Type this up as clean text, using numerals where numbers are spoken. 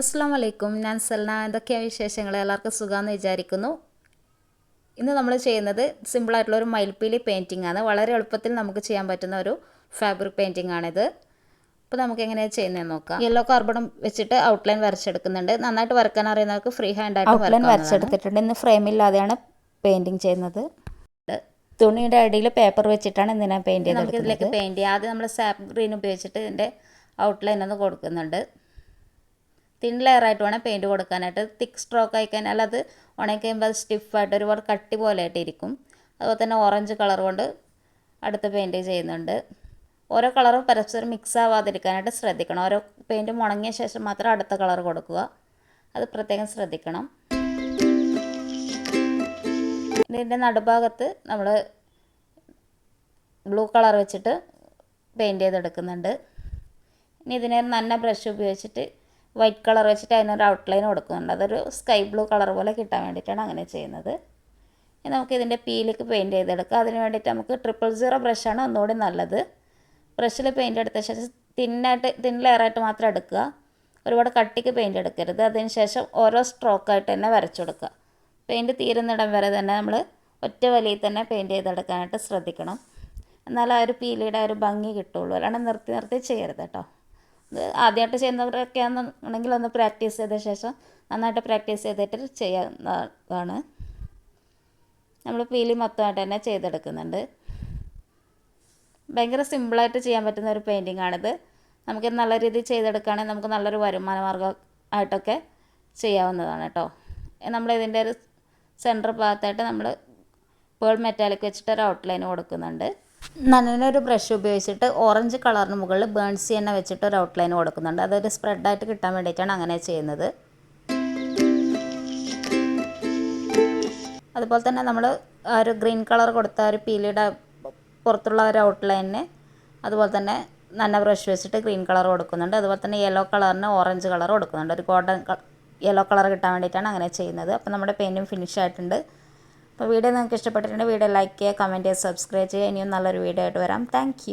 അസ്സാം വലൈക്കും, ഞാൻ സൽന. എന്തൊക്കെയാണ് വിശേഷങ്ങൾ? എല്ലാവർക്കും സുഖമാണെന്ന് വിചാരിക്കുന്നു. ഇന്ന് നമ്മൾ ചെയ്യുന്നത് സിമ്പിളായിട്ടുള്ളൊരു മയിൽപ്പീലി പെയിൻറ്റിംഗ് ആണ്. വളരെ എളുപ്പത്തിൽ നമുക്ക് ചെയ്യാൻ പറ്റുന്ന ഒരു ഫാബ്രിക് പെയിൻറ്റിംഗ് ആണിത്. അപ്പോൾ നമുക്ക് എങ്ങനെയാണ് ചെയ്യുന്നതെന്ന് നോക്കാം. യെല്ലോ കാർബണും വെച്ചിട്ട് ഔട്ട്ലൈൻ വരച്ചെടുക്കുന്നുണ്ട്. നന്നായിട്ട് വരക്കാൻ അറിയുന്നവർക്ക് ഫ്രീ ഹാൻഡായിട്ട് ഔട്ട്ലൈൻ വരച്ചെടുത്തിട്ടുണ്ട്. ഇന്ന് ഫ്രെയിമില്ലാതെയാണ് പെയിൻറ്റിങ് ചെയ്യുന്നത്. തുണിയുടെ അടിയിൽ പേപ്പർ വെച്ചിട്ടാണ് ഇന്ന് ഞാൻ പെയിൻറ്റ് ചെയ്ത് നമുക്ക് ഇതിലേക്ക് പെയിൻറ്റ് ചെയ്യാം. ആദ്യം നമ്മൾ സാപ്പ് ഗ്രീൻ ഉപയോഗിച്ചിട്ട് ഇതിൻ്റെ ഔട്ട്ലൈൻ ഒന്ന് കൊടുക്കുന്നുണ്ട്. തിൻ ലെയറായിട്ട് വേണം പെയിൻറ്റ് കൊടുക്കാനായിട്ട്. തിക്ക് സ്ട്രോക്ക് ആയി കഴിഞ്ഞാൽ അത് ഉണങ്ങി കഴിയുമ്പോൾ അത് സ്റ്റിഫായിട്ട് ഒരുപാട് കട്ടി പോലെ ആയിട്ടിരിക്കും. അതുപോലെ തന്നെ ഓറഞ്ച് കളർ കൊണ്ട് അടുത്ത പെയിൻറ്റ് ചെയ്യുന്നുണ്ട്. ഓരോ കളറും പരസ്പരം മിക്സ് ആവാതിരിക്കാനായിട്ട് ശ്രദ്ധിക്കണം. ഓരോ പെയിൻറ്റും ഉണങ്ങിയ ശേഷം മാത്രം അടുത്ത കളർ കൊടുക്കുക. അത് പ്രത്യേകം ശ്രദ്ധിക്കണം. ഇതിൻ്റെ നടുഭാഗത്ത് നമ്മൾ ബ്ലൂ കളർ വെച്ചിട്ട് പെയിൻറ്റ് ചെയ്തെടുക്കുന്നുണ്ട്. ഇനി ഇതിനെ നന്ന ബ്രഷ് ഉപയോഗിച്ചിട്ട് വൈറ്റ് കളർ വെച്ചിട്ട് അതിനൊരു ഔട്ട്ലൈൻ കൊടുക്കുന്നുണ്ട്. അതൊരു സ്കൈ ബ്ലൂ കളർ പോലെ കിട്ടാൻ വേണ്ടിയിട്ടാണ് അങ്ങനെ ചെയ്യുന്നത്. ഇനി നമുക്ക് ഇതിൻ്റെ പീലേക്ക് പെയിൻറ്റ് ചെയ്തെടുക്കാം. അതിന് വേണ്ടിയിട്ട് നമുക്ക് 000 ബ്രഷാണ് ഒന്നുകൂടി നല്ലത്. ബ്രഷിൽ പെയിൻറ്റ് എടുത്ത ശേഷം തിൻ ലെയറായിട്ട് മാത്രം എടുക്കുക. ഒരുപാട് കട്ടിക്ക് പെയിൻറ്റ് എടുക്കരുത്. അതിന് ശേഷം ഓരോ സ്ട്രോക്കായിട്ട് തന്നെ വരച്ചു കൊടുക്കുക. പെയിൻറ്റ് തീരുന്നിടം വരെ തന്നെ നമ്മൾ ഒറ്റ വലിയിൽ തന്നെ പെയിൻറ്റ് ചെയ്തെടുക്കാനായിട്ട് ശ്രദ്ധിക്കണം. എന്നാൽ ആ ഒരു പീലിയുടെ ആ ഒരു ഭംഗി കിട്ടുള്ളൂ. അല്ലാണ്ട് നിർത്തി നിർത്തി ചെയ്യരുത് കേട്ടോ. ഇത് ആദ്യമായിട്ട് ചെയ്യുന്നവരൊക്കെ ആണെന്നുണ്ടെങ്കിൽ ഒന്ന് പ്രാക്ടീസ് ചെയ്ത ശേഷം നന്നായിട്ട് പ്രാക്ടീസ് ചെയ്തിട്ട് ചെയ്യാവുന്നതാണ്. നമ്മൾ പീലി മൊത്തമായിട്ട് തന്നെ ചെയ്തെടുക്കുന്നുണ്ട്. ഭയങ്കര സിമ്പിളായിട്ട് ചെയ്യാൻ പറ്റുന്ന ഒരു പെയിൻറ്റിംഗ് ആണിത്. നമുക്ക് നല്ല രീതിയിൽ ചെയ്തെടുക്കുകയാണെങ്കിൽ നമുക്ക് നല്ലൊരു വരുമാന മാർഗ്ഗം ആയിട്ടൊക്കെ ചെയ്യാവുന്നതാണ് കേട്ടോ. നമ്മളിതിൻ്റെ ഒരു സെൻറ്റർ ഭാഗത്തായിട്ട് നമ്മൾ പേൾ മെറ്റാലിക് വെച്ചിട്ട് ഒരു ഔട്ട്ലൈൻ കൊടുക്കുന്നുണ്ട്. നനനൊരു ബ്രഷ് ഉപയോഗിച്ചിട്ട് ഓറഞ്ച് കളറിന് മുകളിൽ ബേൺസി എണ്ണ വെച്ചിട്ട് ഒരു ഔട്ട്ലൈൻ കൊടുക്കുന്നുണ്ട്. അതൊരു സ്പ്രെഡായിട്ട് കിട്ടാൻ വേണ്ടിയിട്ടാണ് അങ്ങനെ ചെയ്യുന്നത്. അതുപോലെ തന്നെ നമ്മൾ ആ ഒരു ഗ്രീൻ കളർ കൊടുത്ത ഒരു പീലിയുടെ പുറത്തുള്ള ഒരു ഔട്ട്ലൈനിന് അതുപോലെ തന്നെ നന്ന ബ്രഷ് വെച്ചിട്ട് ഗ്രീൻ കളർ കൊടുക്കുന്നുണ്ട്. അതുപോലെ തന്നെ യെല്ലോ കളറിന് ഓറഞ്ച് കളർ കൊടുക്കുന്നുണ്ട്. ഒരു ഗോൾഡൻ യെല്ലോ കളർ കിട്ടാൻ വേണ്ടിയിട്ടാണ് അങ്ങനെ ചെയ്യുന്നത്. അപ്പോൾ നമ്മുടെ പെയിൻറ്റും ഫിനിഷ് ആയിട്ടുണ്ട്. അപ്പോൾ വീഡിയോ നിങ്ങൾക്ക് ഇഷ്ടപ്പെട്ടിട്ടുണ്ടെങ്കിൽ വീഡിയോ ലൈക്ക് ചെയ്യുക, കമൻറ്റ് ചെയ്യുക, സബ്സ്ക്രൈബ് ചെയ്യുക. ഇനിയും നല്ലൊരു വീഡിയോ ആയിട്ട് വരാം. താങ്ക്